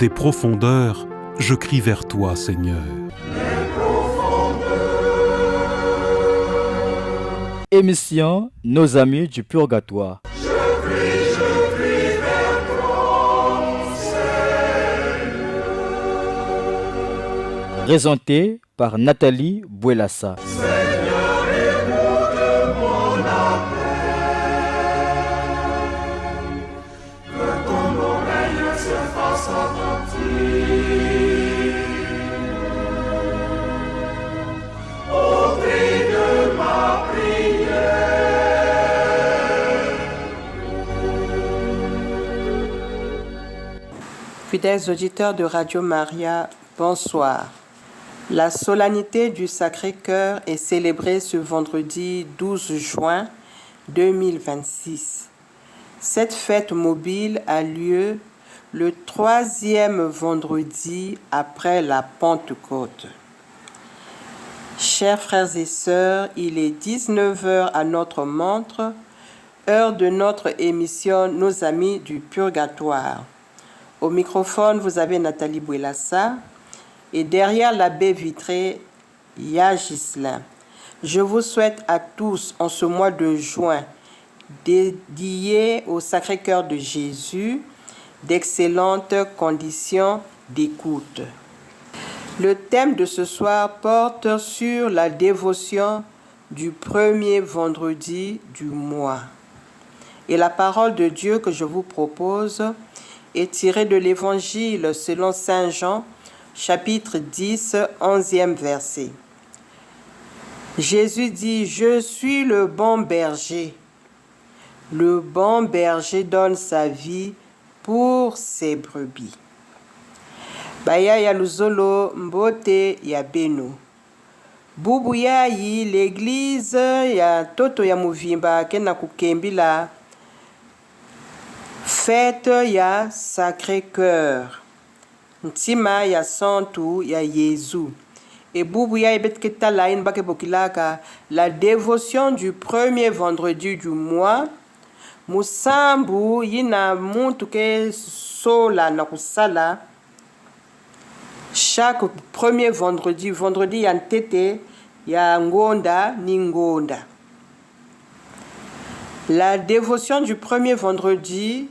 des profondeurs, je crie vers toi, Seigneur. Émission Nos amis du purgatoire. Je prie vers toi, Seigneur. Présenté par Nathalie Bouelassa. Seigneur, écoute mon appel. Que ton oreille se fasse attentive au cri de ma prière. Fidèles auditeurs de Radio Maria, bonsoir. La solennité du Sacré-Cœur est célébrée ce vendredi 12 juin 2026. Cette fête mobile a lieu le 3e vendredi après la Pentecôte. Chers frères et sœurs, il est 19h à notre montre, heure de notre émission Nos amis du purgatoire. Au microphone, vous avez Nathalie Bouelassa et derrière la baie vitrée, il y a Ghislain. Je vous souhaite à tous, en ce mois de juin, dédié au Sacré-Cœur de Jésus, d'excellentes conditions d'écoute. Le thème de ce soir porte sur la dévotion du premier vendredi du mois. Et la parole de Dieu que je vous propose est tirée de l'Évangile selon Saint Jean, chapitre 10, 11e verset. Jésus dit, « Je suis le bon berger. Le bon berger donne sa vie pour ses brebis. » Baya ya luzolo mbote ya beno. Bubu ya yi l'église ya toto ya muvimba kena kukembila fête ya Sacré-Cœur. Ntima ya santu ya Yesu. Et bubu ya ebetketa la inbake bokilaka la dévotion du premier vendredi du mois. Musambu yina muntu ke sola na kusala. Chaque premier vendredi ya ntete, ya ngonda ni ngonda. La dévotion du premier vendredi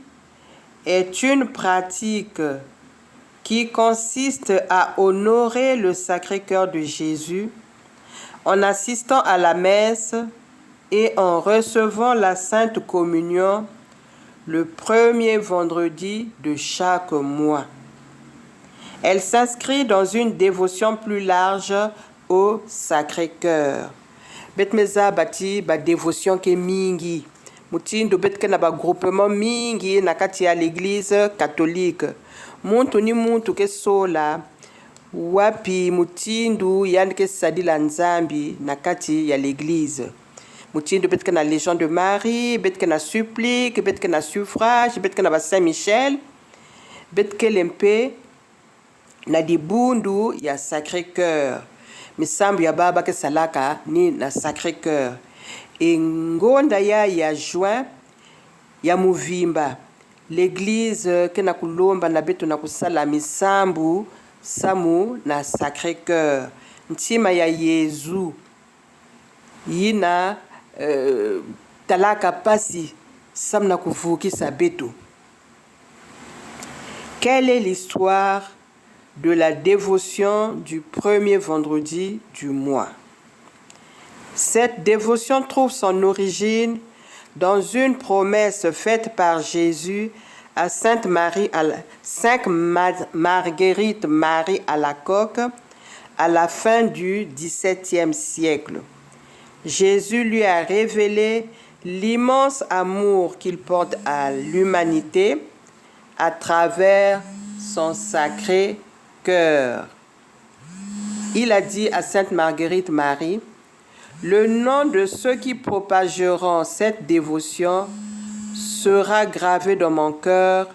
est une pratique qui consiste à honorer le Sacré-Cœur de Jésus en assistant à la messe et en recevant la Sainte Communion le premier vendredi de chaque mois. Elle s'inscrit dans une dévotion plus large au Sacré-Cœur. Betmeza bati ba dévotion ke mingi. Mutindo betke na ba groupement mingi na kati ya l'église catholique. Muntu ni muntu ke sola wapi mutindu yani ke sadila nzambi na kati ya l'église. Mutindo betke na Légion de Marie, betke na supplique, betke na suffrage, betke na ba Saint-Michel, betke lempe na dibundu ya Sacré-Cœur. Misambu ya baba ke salaka ni na Sacré-Cœur. Et ngonda ya juin ya muvimba. L'église ke na kulomba na beto na kusala misambu samu na Sacré-Cœur. Ntima ya Yesu. Yina talaka pasi sam na kuvukisa beto. Quelle est l'histoire de la dévotion du premier vendredi du mois? Cette dévotion trouve son origine dans une promesse faite par Jésus à Sainte Marguerite Marie Alacoque à la fin du XVIIe siècle. Jésus lui a révélé l'immense amour qu'il porte à l'humanité à travers son Sacré-Cœur. Il a dit à Sainte Marguerite Marie, « Le nom de ceux qui propageront cette dévotion sera gravé dans mon cœur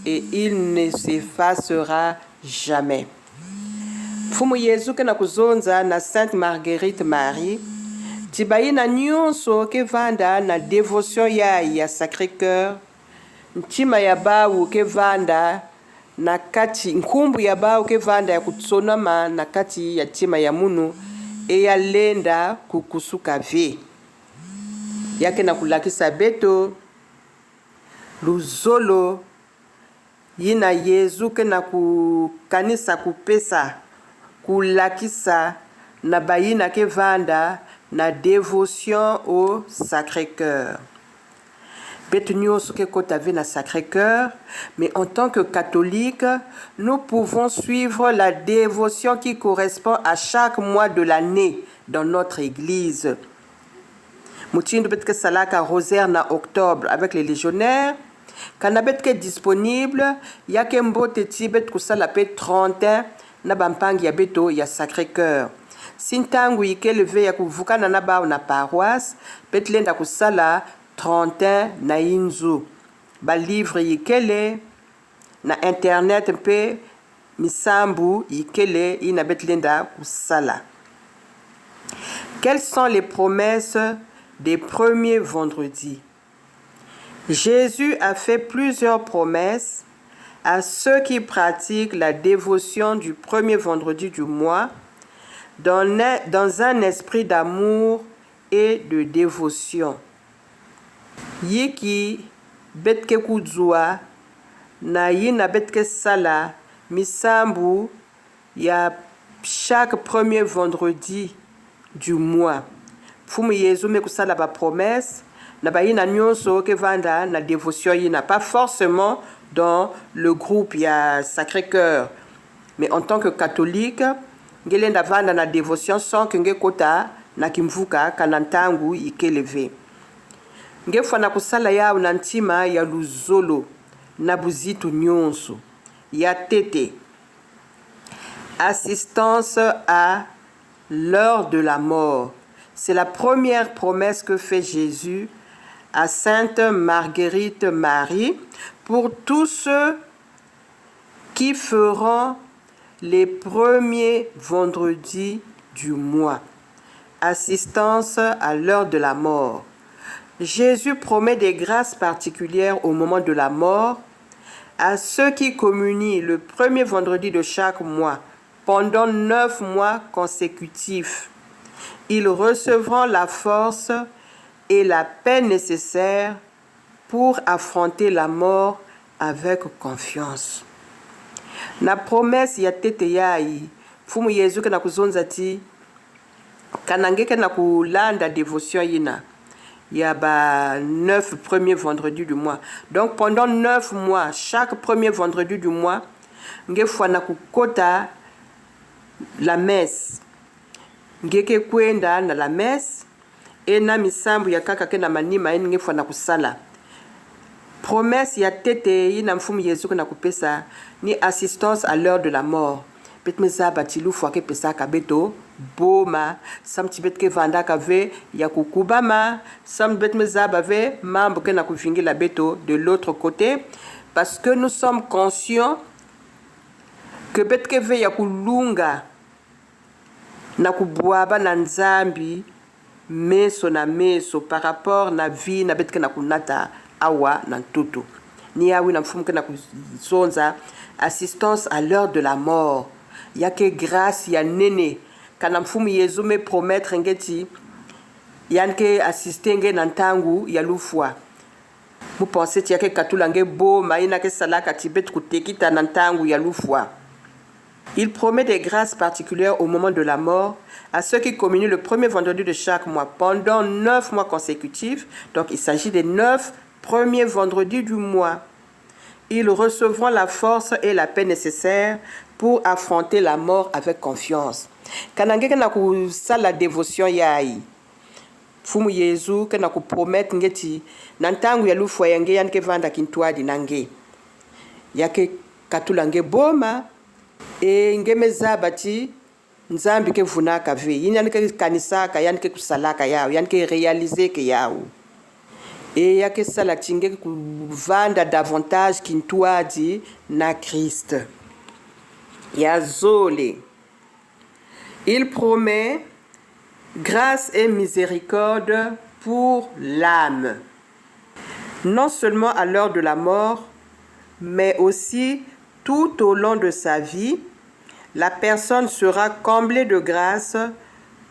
et il ne s'effacera jamais. » Fumu Yesu ke na kuzonza na Sainte Marguerite Marie, tibaina nyonso ke vanda na dévotion ya Sacré-Cœur, ntima ya bawu ke vanda na kati nkumbu ya bao ke vanda ya kutsonama na kati ya tima ya munu eyalenda kukusuka ve yake na kulakisa beto luzolo yina Yezu ke na kukanisa kupesa kulakisa na bayina ke vanda na dévotion au Sacré-Cœur. Beto nyonso ke kota ve na Sacré-Cœur, mais en tant que catholique, nous pouvons suivre la dévotion qui correspond à chaque mois de l'année dans notre église. Mutindo betke salaka rosaire na octobre avec les légionnaires, kana betke disponible, yake mbote ti bet kusala pe 31 na bampangi ya beto ya Sacré-Cœur. Sintangu ikeleve ya kuvukana na bao na paroisse, betlenda kusala 31 na inzu. Ba livre ikele na internet mpe misambu ikele ina betlenda kusala. Quelles sont les promesses des premiers vendredis? Jésus a fait plusieurs promesses à ceux qui pratiquent la dévotion du premier vendredi du mois dans un esprit d'amour et de dévotion. Yiki betke kuzua na yina betke sala misambu ya chaque premier vendredi du mois. Fumu Yezu me kusala ba promesse na ba yina nyonso ke vanda na dévotion yina, pas forcément dans le groupe ya Sacré-Cœur, mais en tant que catholique ngelenda vanda na dévotion sans que nge kota na kimvuka kanantangu ikeleve. Nge fana kusala yao na ntima ya luzolo na buzitu nyonso ya tete. Assistance à l'heure de la mort. C'est la première promesse que fait Jésus à Sainte Marguerite Marie pour tous ceux qui feront les premiers vendredis du mois. Assistance à l'heure de la mort. Jésus promet des grâces particulières au moment de la mort à ceux qui communient le premier vendredi de chaque mois pendant 9 mois consécutifs. Ils recevront la force et la paix nécessaires pour affronter la mort avec confiance. Na promesse ya tete yai, fumu Yezu ke na kuzonza ti, kanangeke na kulanda dévotion yina. Il y a 9 premiers vendredis du mois. Donc pendant 9 mois, chaque premier vendredi du mois, ngefwa na kukota la messe. Ngeke kwenda na la messe et na misambu ya kaka ke na manima eni ngefwa na kusala. Promesse ya tete yina mfumu Yezu na kupesa ni assistance à l'heure de la mort. Betmeza batilu fwa ke pesa kabeto boma sam tibet ke vanda kave ya kukubama sam betmeza bave mambo ke na kuvingila beto de l'autre côté parce que nous sommes conscients que bet ke ve ya kulunga na kubwaba na nzambi meso na meso par rapport na vie na bet ke na kunata awa na ntutu ni awi na mfumu ke na kuzonza assistance à l'heure de la mort. Yake grâce ya nene kana mfumu Yezu me promettre ngeti yanke assister nge nantangu ya lufwa. Vous pensez ti yake katula nge bo maina ke salaka tibet kutekita nantangu ya lufwa. Il promet des grâces particulières au moment de la mort à ceux qui communient le premier vendredi de chaque mois pendant 9 mois consécutifs. Donc il s'agit des 9 premiers vendredis du mois. Ils recevront la force et la paix nécessaires pour affronter la mort avec confiance. Kanangeke na kusala la dévotion yai. Fumu Yezu ke na kupromet ngeti nantangu ya lufwa yange yanke vanda kintwadi nange. Yake katula nge boma e ngemeza bati nzambi ke vunaka ve. Yanke kanisaka yanke kusalaka yao yanke réaliser ke yao. Et yake sala tinge kuvanda davantage kintwadi na Christ. Yazole. Il promet grâce et miséricorde pour l'âme, non seulement à l'heure de la mort, mais aussi tout au long de sa vie, la personne sera comblée de grâce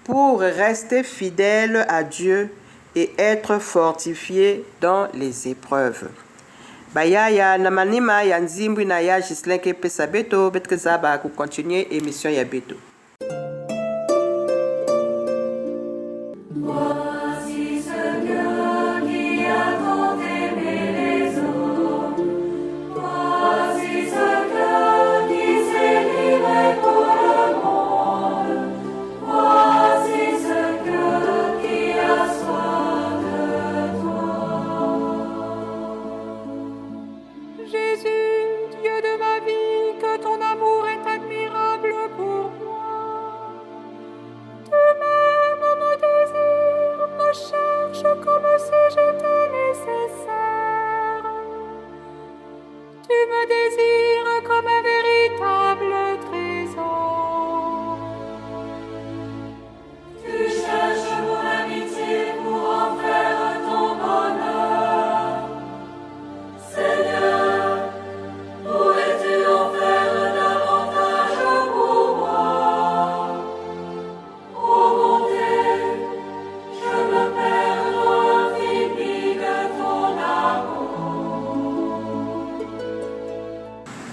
pour rester fidèle à Dieu et être fortifiée dans les épreuves. Bayaya na manima ya nzimbu na ya Giselinke pesa beto betke zaba ku continuer émission ya beto.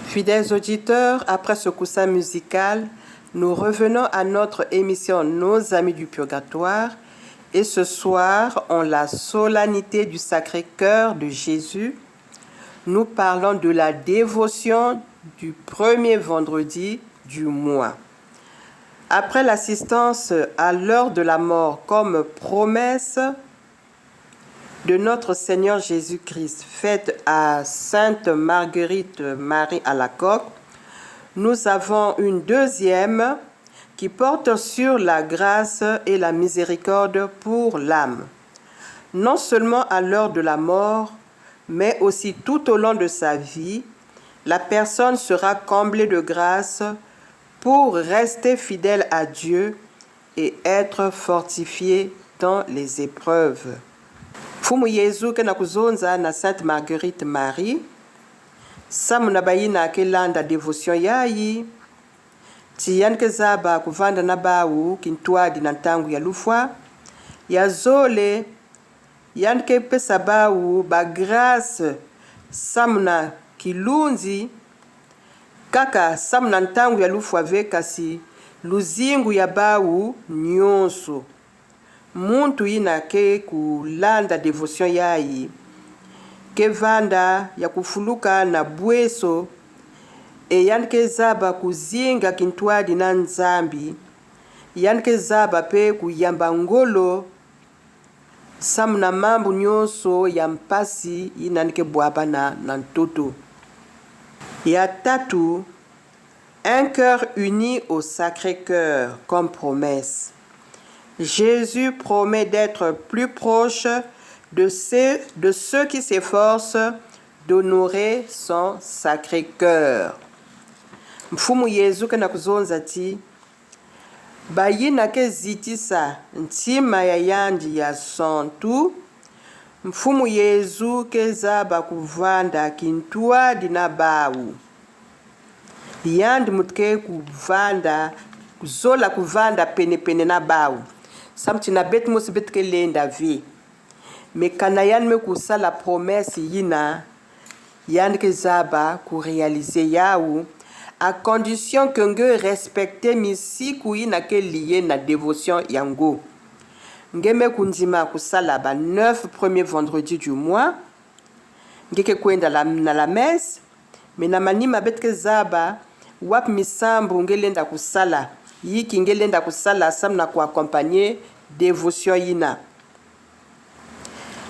Fidèles auditeurs, après ce coussin musical, nous revenons à notre émission Nos Amis du Purgatoire et ce soir, en la solennité du Sacré-Cœur de Jésus, nous parlons de la dévotion du premier vendredi du mois. Après l'assistance à l'heure de la mort comme promesse de notre Seigneur Jésus-Christ, faite à Sainte Marguerite Marie Alacoque, nous avons une deuxième qui porte sur la grâce et la miséricorde pour l'âme. Non seulement à l'heure de la mort, mais aussi tout au long de sa vie, la personne sera comblée de grâce pour rester fidèle à Dieu et être fortifiée dans les épreuves. Fumu Yezu ke na kuzonza na Sainte Marguerite Marie, samu na bayina ke landa devotion yayi, ti yan ke zaba kuvanda na bawu kintuadi na ntangu ya lufwa, ya zole, yan ke pesa bawu ba grâce samu na kilunzi, kaka samu na ntangu ya lufwa vekasi, luzingu ya bawu nyonso. Muntu ina ke kulanda devotion yayi ke vanda ya kufuluka na bweso e yan ke zaba kuzinga kintuadi na nzambi yan ke zaba pe kuyamba ngolo samu na mambu nyonso ya mpasi ina ke bwaba na ntoto. Ya tatu, un cœur uni au Sacré-Cœur comme promesse. Jésus promet d'être plus proche de ceux qui s'efforcent d'honorer son Sacré-Cœur. Mfumu Yezu ke na kuzonza ti bayina ke zitisa ntima ya yandi ya santu. Mfumu Yezu ke zaba kuvanda kintuadi na bawu. Yandi mutke kuvanda zola kuvanda pene na bawu. Samti na bet musi bet ke lenda vi. Me kanayan me kusa la promesse yina yan ke zaba ku réaliser yaou à condition que nge respecte misi ku yina ke lié na dévotion yango. Ngeme kundima kusala ba 9 premiers vendredis du mois. Ngeke kwenda na la messe. Me na manima bet ke zaba wap misambu ngelenda kusala. Yiki ngelenda kusala samna ku accompagner dévotion yina.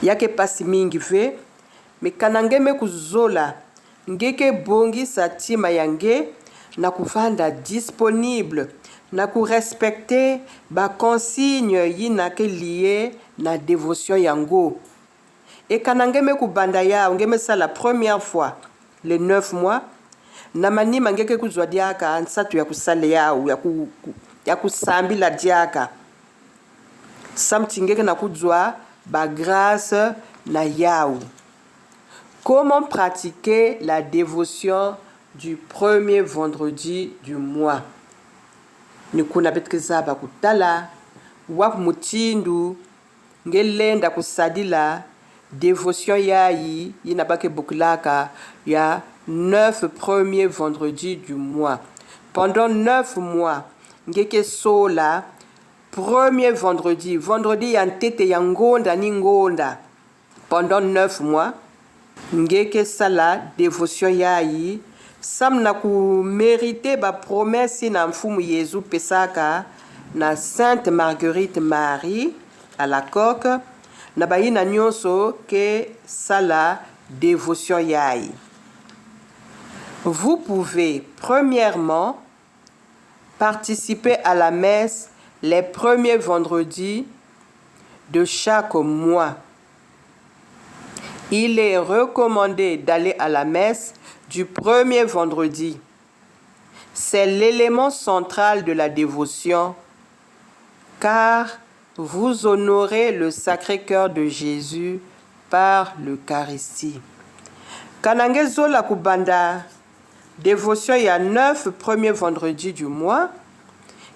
Yake pasi mingi ve, me kanangeme kuzola, ngeke bongi sa tima yange, na kuvanda disponible, na ku respecter ba consigne yina ke lié na dévotion yango. Et kanangeme kubanda ya, ngeme sa la première fois, les 9 mois, na manima ngeke kuzwa diaka ansatu ya kusale yao ya kusambi la diaka samti ngeke na kuzwa ba grâce na yao. Comment pratiquer la dévotion du premier vendredi du mois. Nikuna betke zaba kutala, wap mutindu, ngelenda kusadila, dévotion yayi, yinabake buklaka, ya 9 premiers vendredis du mois. Pendant 9 mois, ngeke sola, premier vendredi, vendredi yantete yangonda ningonda. Pendant 9 mois, ngeke sala dévotion yayi, samna ku mérité ba promesse na mfumu Yesu pesaka na Sainte Marguerite Marie à la coque na bayina nyonso ke sala dévotion yayi. Vous pouvez premièrement participer à la messe les premiers vendredis de chaque mois. Il est recommandé d'aller à la messe du premier vendredi. C'est l'élément central de la dévotion, car vous honorez le Sacré-Cœur de Jésus par l'Eucharistie. Kanange zola kubanda dévotion ya 9 premiers vendredis du mois,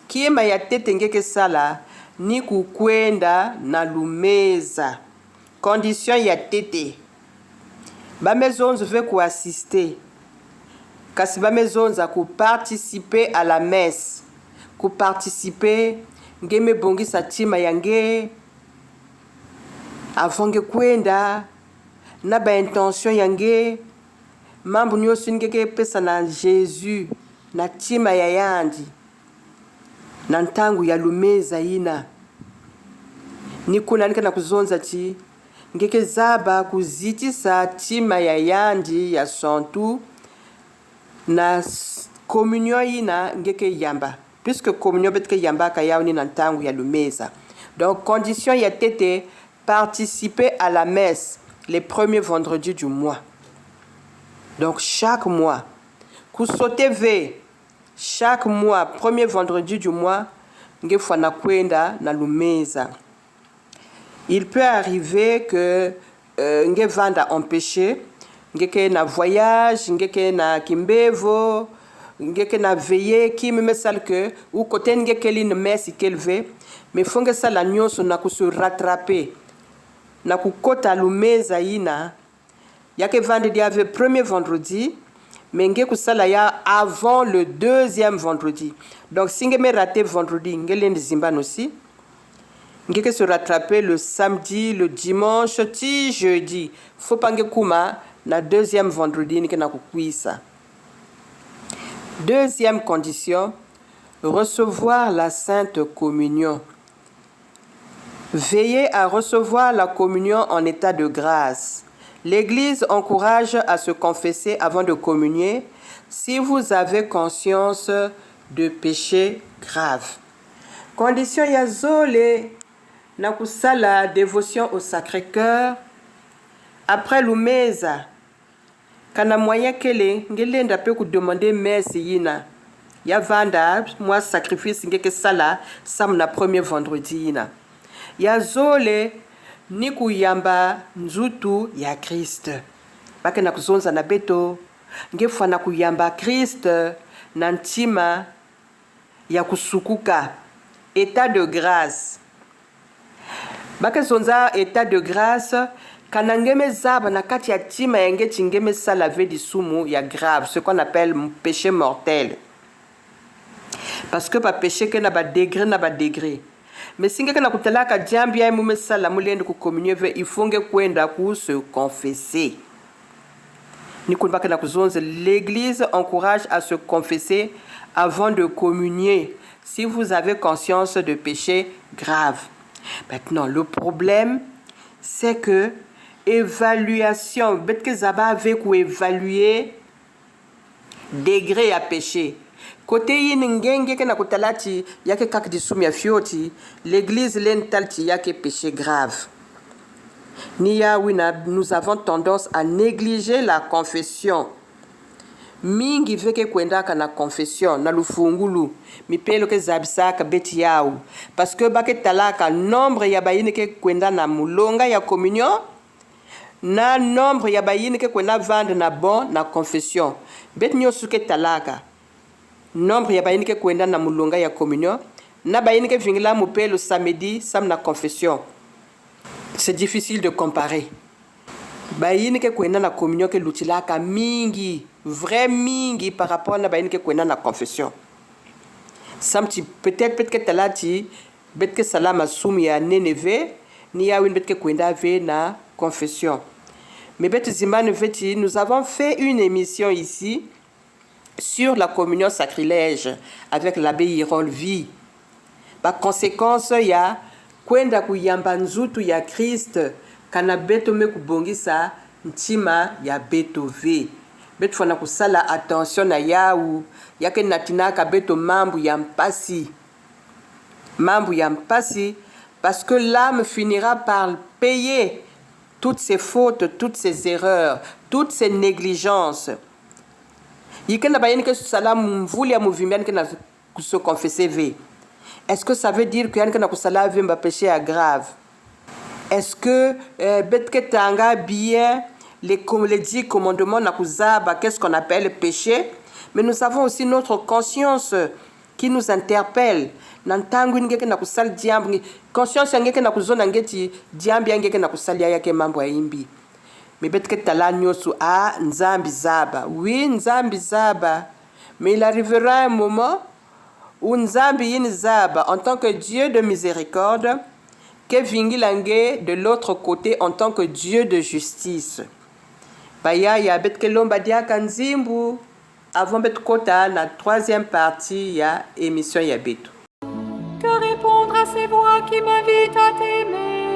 qui est maya tetengeke sala ni kukwenda na lumeza. Condition ya tete. Bamezonzo veut assister. Kasi bamezonza ku participer à la messe. Ku participer ngeme bongi sa tima yange avonge kwenda na ba intention yange mambo nyoso ngeke pesa na Jésus na tima ya yandi na ntangu ya lumeza ina ni kuna nika na kuzonza ti ngeke zaba kuzitisa tima ya yandi ya santu na communion ina ngeke yamba puisque communion betke yamba ka yauni na ntangu ya lumeza. Donc condition ya tete participer à la messe les premiers vendredis du mois. Donc chaque mois kusote ve chaque mois premier vendredi du mois ngefana kwenda na lumeza. Il peut arriver que ngevanda en péché, ngeke na voyage, ngeke na kimbevo, ngeke na veillé qui me sal que ou côté ngeke li messe kelve, mais fonge sala nyonso na ku se rattraper. Na ku kota lumeza ina yake vendredi avait premier vendredi, mais ngeke sala ya avant le deuxième vendredi. Donc si ngeme raté vendredi, ngele nzimba aussi. Ngeke se rattraper le samedi, le dimanche, ti jeudi. Faut pas kuma na deuxième vendredi ni na kukwisa. Deuxième condition, recevoir la Sainte Communion. Veillez à recevoir la communion en état de grâce. L'Église encourage à se confesser avant de communier si vous avez conscience de péché grave. Condition yazole na kusala dévotion au Sacré-Cœur après lumeza kana moyen kele ngelenda pe ku demander messe yina ya vanda moi sacrifice ngeke sala samna premier vendredi yina ya zole ni kuyamba nzutu ya Christ bake na kuzonza na beto ngefa na kuyamba Christ na ntima ya kusukuka état de grâce. Bake zonza état de grâce kanangeme zaba na kati ya tima yenge tingeme salave di sumu ya grave, ce qu'on appelle péché mortel. Parce que pa péché que na ba degré. Mais si ngeke na kutalaka jambi ya mume sala mulende ku communier ve il faut nge kwenda ku se confesser. Ni kunbaka na kuzonza l'église encourage à se confesser avant de communier si vous avez conscience de péché grave. Maintenant, le problème, c'est que évaluation, betke zaba avec ou évaluer degré à péché. Côté yin ngenge na kutalati yake kak di sumia fioti, l'église lentalti yake péché grave. Niya wina, nous avons tendance à négliger la confession. Mingi veke kwendaka na confession na lufungulu mipelo ke zabisaka beti yao parce que bake talaka nombre ya bayine ke kwenda na mulonga ya communion na nombre ya bayini ke kwena vendre na bon na confession bet nyonso ke talaka nombre ya bayini ke kwenda na mulunga ya communion na bayini ke vingila mupelo samedi sam na confession. C'est difficile de comparer. Bayini ke kwenda na communion ke lutilaka mingi, vrai mingi par rapport na bayini ke kwenda na confession. Samti peut-être que talati bet ke salama sum ya neneve ni ya win bet ke kwenda ve na confession. Mais bet zimane veti, nous avons fait une émission ici sur la communion sacrilège avec l'abbé Hirol Vie. Par conséquence ya kwenda kuyamba nzutu ya Christ kana beto me kubongisa ntima ya beto ve. Beto fana kusala attention na yaou yake natinaka beto mambu ya mpasi. Mambu ya mpasi parce que l'âme finira par payer toutes ses fautes, toutes ses erreurs, toutes ses négligences. Yikena bayeni ke salam mvuli ya muvimbiani ke na se confesser ve. Est-ce que ça veut dire que yanke na kusala ve mba péché grave? Est-ce que betke tanga bien les 10 commandements na kuzaba, qu'est-ce qu'on appelle péché? Mais nous avons aussi notre conscience qui nous interpelle. Nantangu ngeke na kusali diambu conscience ngeke na kuzona ngeti diambi ngeke na kusali yake mambo ya imbi. Mais betke tala nyosu a nzambi zaba. Oui, nzambi zaba. Mais il arrivera un moment où nzambi yin zaba en tant que Dieu de miséricorde que vingilange de l'autre côté en tant que Dieu de justice. Baya ya betke lomba diaka nzimbu avant bet kota na troisième partie ya émission ya betu. Que répondre à ces voix qui m'invitent à t'aimer?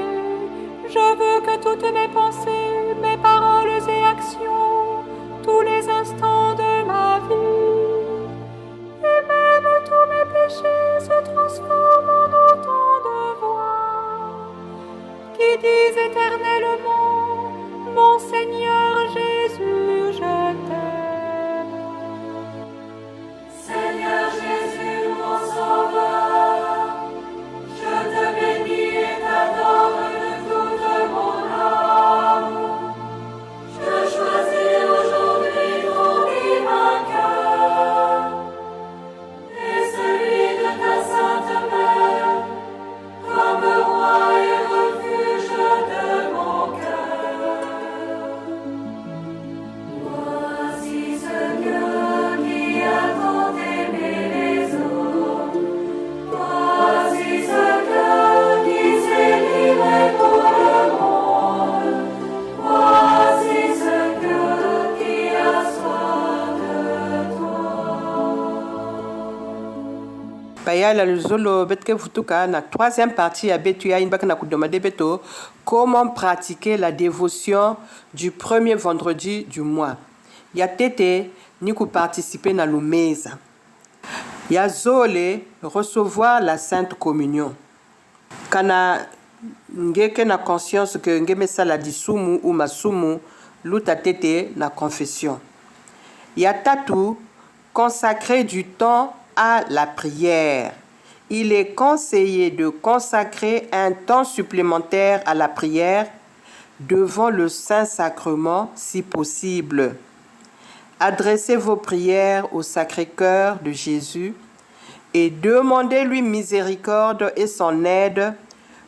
Je veux que toutes mes pensées, mes paroles et actions, tous les instants de ma vie, et même tous mes péchés se transforment en autant de voix qui disent éternellement, mon Seigneur Jésus, je t'aime. Seigneur Jésus, mon Sauveur, je te bénis et t'adore de toute mon âme. Je choisis aujourd'hui ton divin cœur et celui de ta sainte mère comme roi et refuge de mon cœur. Voici ce cœur qui a tant aimé les autres. Voici ce cœur qui s'est livré pour le monde. Voici ce cœur qui a soif de toi. Bayala luzolo betke futuka na troisième partie ya betu ya inbaka na kudomade beto comment pratiquer la dévotion du premier vendredi du mois. Ya tete ni ku participer na lumeza. Ya zole recevoir la sainte communion. Kana ngeke na conscience que ngeme sala disumu ou masumu luta tete na confession. Ya tatu consacrer du temps à la prière. Il est conseillé de consacrer un temps supplémentaire à la prière devant le Saint-Sacrement si possible. Adressez vos prières au Sacré-Cœur de Jésus et demandez-lui miséricorde et son aide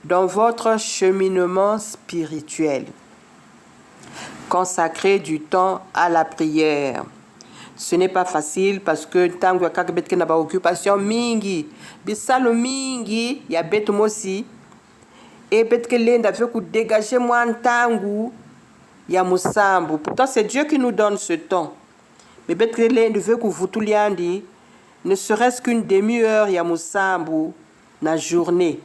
dans votre cheminement spirituel. Consacrer du temps à la prière. Ce n'est pas facile parce que tangu kaka betke na ba occupation mingi, bisalo mingi ya betu mosi et betke lenda veut ku dégager moi tangu ya musambu. Pourtant c'est Dieu qui nous donne ce temps. Mais betke lenda veut ku vutuliandi ne serait-ce qu'une demi-heure ya musambu na journée.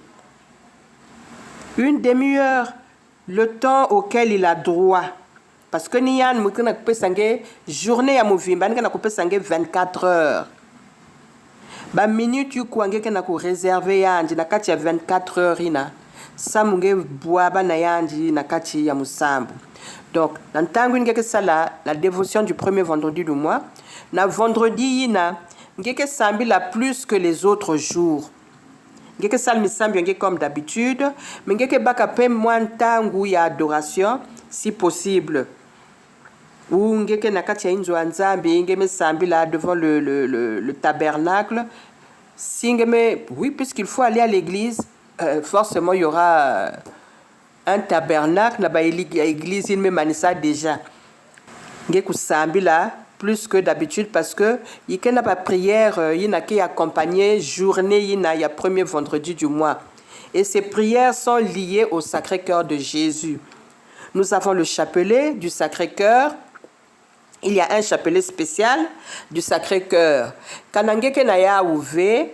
Une demi-heure, le temps auquel il a droit. Parce que ni yan mukina kupesange journée ya muvimba nika na kupesange 24 heures. Ba minute yu kuangeke na ku réserver yanji na kati ya 24 heures ina. Samunge boaba na yanji na kati ya musambu. Donc, dans tangu ngeke sala la dévotion du premier vendredi du mois, na vendredi ina ngeke sambi la plus que les autres jours. ngeke sala misambi yange comme d'habitude, mais ngeke baka pe mwa ntangu ya adoration si possible. Ou ngeke na kati ya inzo ya Nzambe ngeme sambi là devant le tabernacle. Si ngeme, oui, puisqu'il faut aller à l'église, forcément il y aura un tabernacle na ba église il me manisa déjà. Ngeku sambi là plus que d'habitude parce que il y a pas prière, il y a qui accompagner journée, il y a premier vendredi du mois. Et ces prières sont liées au Sacré-Cœur de Jésus. Nous avons le chapelet du Sacré-Cœur. Il y a un chapelet spécial du Sacré-Cœur. Kanangeke na ya ouve,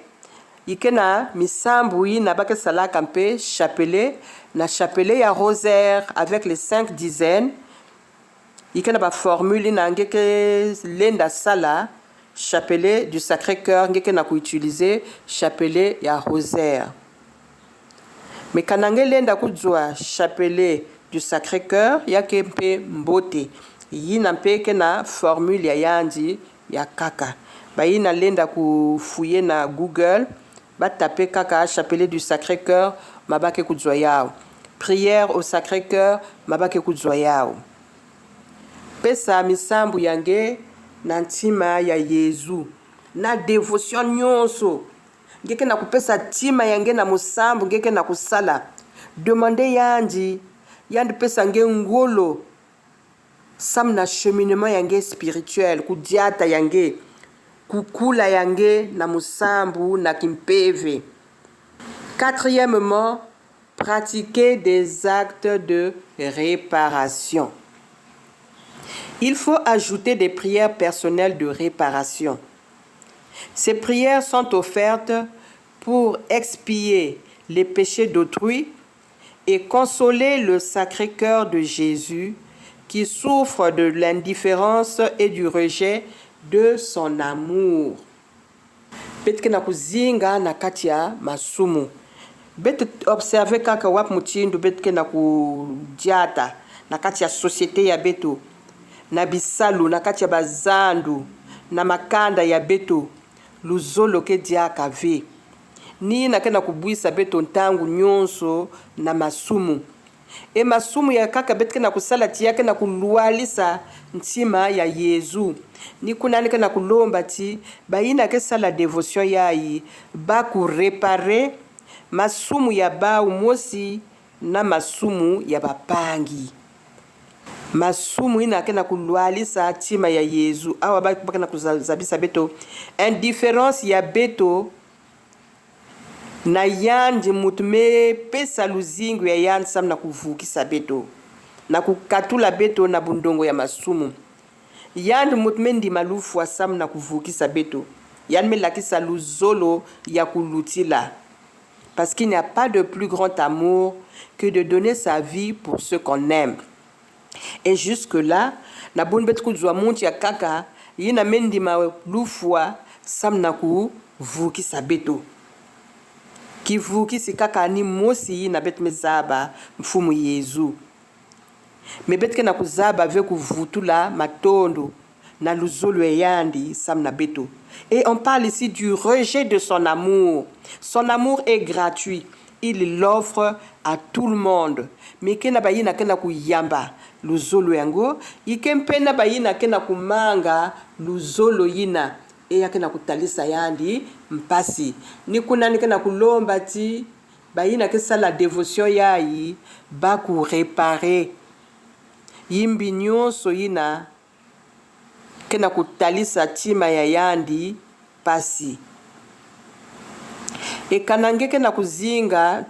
ikena misambu na baka sala kampe chapelet, na chapelet ya rosaire avec les 5 dizaines. Ikena ba formule na ngeke lenda sala chapelet du Sacré-Cœur ngeke na ku utiliser chapelet ya rosaire. Mais kanange lenda kujua chapelet du Sacré-Cœur yake mpe mbote. Yina mpeke na formule ya yandi ya kaka. Ba yina lenda ku fouiller na Google, ba taper kaka chapelet du Sacré-Cœur, mabake kujua yao. Prière au Sacré-Cœur, mabake kujua yao. Pesa misambu yange na ntima ya Yesu. Na dévotion nyonso. Ngeke na kupesa tima yange na musambu ngeke na kusala. Demandez yandi pesa nge ngolo. Sam na cheminement yange spirituel, kudiata yange, kukula yange na musambu na kimpeve. Quatrièmement, pratiquer des actes de réparation. Il faut ajouter des prières personnelles de réparation. Ces prières sont offertes pour expier les péchés d'autrui et consoler le Sacré-Cœur de Jésus qui souffre de l'indifférence et du rejet de son amour. Betke na kuzinga na katia masumu. Bet observer kaka wap mutindu betke na kudiata na katia société ya beto. Na bisalu na katia bazandu na makanda ya beto. Luzolo ke diaka ve. Ni na kena kubuisa beto ntangu nyonso na masumu. E masumu ya kaka betke na kusala tiyake na kulualisa ntima ya Yesu. Ni kunanike na kulomba ti bayina ke sala dévotion yayi ba ku réparer masumu ya ba umosi na masumu ya bapangi. Masumu ina kena kulualisa ntima ya Yesu. Awa ba kena kuzabisa beto indifférence ya beto na yandi mutume pesa luzingu ya yandi sam na kuvukisa beto na kukatula beto na bundongo ya masumu yandi mutume ndi malufu wa sam na kuvukisa beto yandi me lakisa luzolo ya kulutila parce qu'il n'y a pas de plus grand amour que de donner sa vie pour ceux qu'on aime. Et jusque là na bon betu kuzwa munti ya kaka yina mendi malufu wa sam na kuvukisa beto kivuki kaka ni mosi na bet mezaba mfumu Yesu. Me betke na kuzaba ve kuvutula matondo na luzolo yandi sam na beto. Et on parle ici du rejet de son amour. Son amour est gratuit. Il l'offre à tout le monde. Mais kena bayina kena kuyamba luzolo yango, ikempena bayina kena kumanga luzolo yina. E yake na kutalisa yandi mpasi ni kunanike na kulomba ti bayina ke sala dévotion yayi ba ku réparer yimbi nyonso yina ke na kutalisa tima ya yandi pasi e kanangeke na kuzinga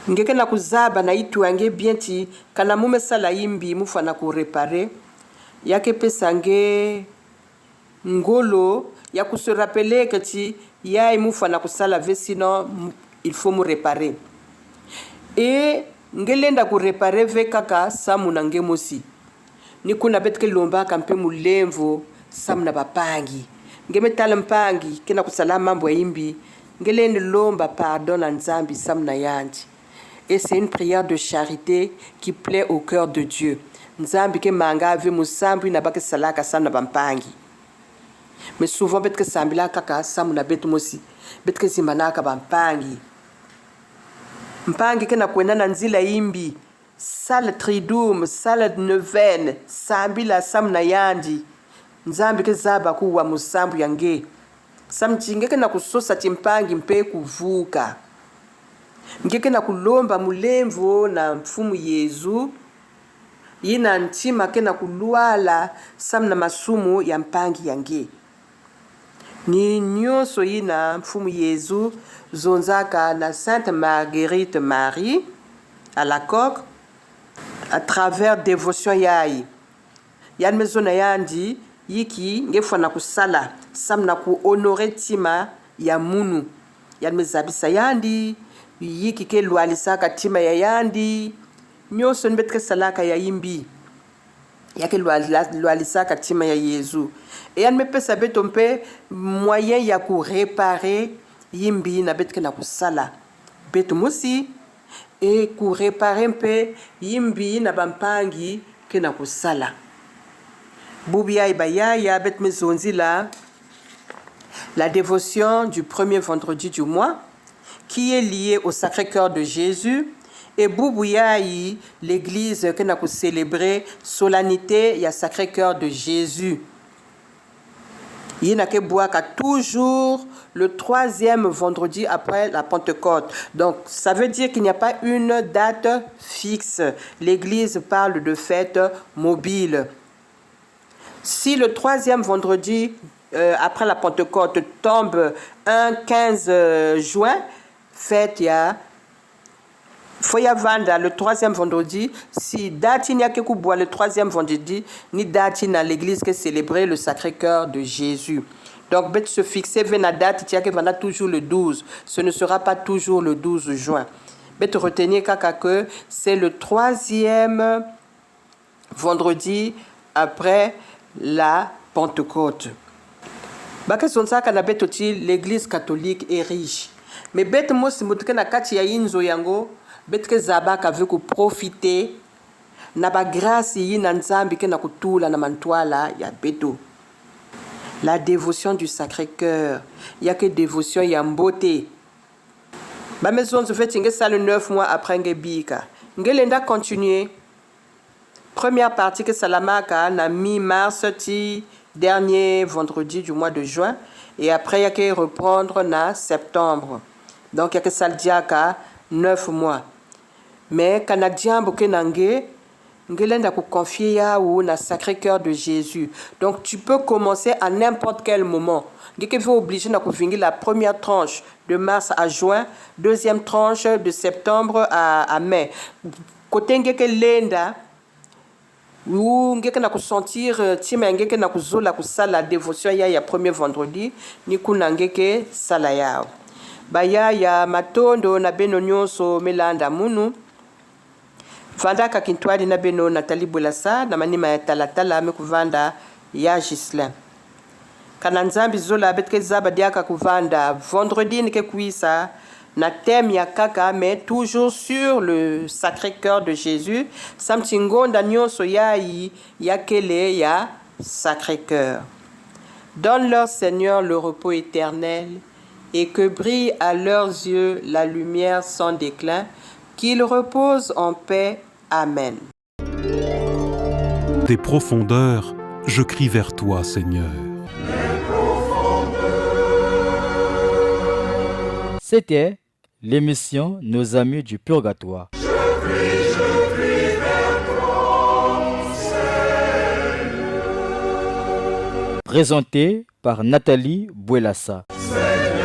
ngeke na kuzaba na itu yange bien ti kana mume sala yimbi mufa na ku réparer yake pesa nge ngolo ya ku se rappeler que ti ya imufa na kusala ve sinon il faut me réparer et ngelenda ku réparer ve kaka samu na ngemosi ni kuna betke lomba kampe mulemvo samu na bapangi ngemetala mpangi kena kusala mambo ya imbi ngelende lomba pardon na Nzambi samu na yandi. Et c'est une prière de charité qui plaît au cœur de Dieu. Nzambi ke manga ave musambi na bake salaka samu na bampangi. Mais souvent betke sambila kaka samu na betu mosi betke zimanaka bampangi mpangi ke na kwenda na nzila imbi sala triduum sala neuvaine sambi la sam na yandi nzambi ke zaba kuwa musambu yange samchinge ke na kusosa timpangi mpe kuvuka ngeke na kulomba mulemvo na mfumu Yezu yina ntima ke na kulwala sam na masumu ya mpangi yange ni nyonso yina mfumu Yezu zonzaka na Sainte Marguerite Marie à la coque à travers dévotion yayi yan mezona yandi yiki ngefwa na kusala sam na ku honorer tima ya munu yan mezabisa yandi yiki ke lwalisaka tima ya yandi nyonso nbetre salaka ya imbi yake lwalisaka tima ya Yezu et yan mepesa beto mpe moyen ya ku réparer yimbi na betre na kusala beto musi et ku réparer mpe yimbi na bampangi ke na kusala bubia ibayaya bet mezonzi la dévotion du premier vendredi du mois qui est liée au Sacré-Cœur de Jésus et Boubouyaï, l'église que nous avons célébré solennité ya Sacré-Cœur de Jésus. Il y a toujours le troisième vendredi après la Pentecôte. Donc, ça veut dire qu'il n'y a pas une date fixe. L'église parle de fête mobile. Si le troisième vendredi après la Pentecôte tombe un 15 juin, fête ya Foyavanda le troisième vendredi, si date il y a que boire le troisième vendredi, ni date na l'église qui célébrer le Sacré-Cœur de Jésus. Donc, bête se fixer vers la date, il y a que vendra toujours le 12. Ce ne sera pas toujours le 12 juin. Bête retenir que c'est le troisième vendredi après la Pentecôte. L'église catholique est riche. Mais bête moi si mutke na kati ya inzo yango betke zabaka veut profiter na ba grâce yi na nzambi ke na kutula na mantwala ya beto. La dévotion du Sacré-Cœur, il y a que dévotion ya mbote. Ba maison se fait tinge ça le 9 mois après ngebika. Ngelenda continuer. Première partie que salamaka na mi-mars ti dernier vendredi du mois de juin et après il y a que reprendre na septembre. Donc il y a que ça le diaka 9 mois. Mais canadien boke nange ngelenda ku confier ya ou na Sacré-Cœur de Jésus. Donc tu peux commencer à n'importe quel moment. Ngeke faut obliger na ku fingi la première tranche de mars à juin, deuxième tranche de septembre à mai. Côté ngeke lenda ou ngeke na ku sentir tima ngeke na ku zola ku sala dévotion ya premier vendredi ni ku ngeke sala yao. Baya ya matondo na beno nyonso melanda munu vanda kakintwali na beno Nathalie Bwelasa na manima ya talatala mekuvanda ya Gislain kana nzambi zola betke zaba diaka kuvanda vendredi nike kuisa na thème ya kaka mais toujours sur le Sacré-Cœur de Jésus samtingonda nyonso yai yakele ya Sacré-Cœur. Donne-leur Seigneur le repos éternel et que brille à leurs yeux la lumière sans déclin, qu'ils reposent en paix. Amen. Des profondeurs, je crie vers toi, Seigneur. C'était l'émission Nos Amis du Purgatoire. Je crie vers toi, Seigneur. Présentée par Nathalie Bwelasa. Seigneur.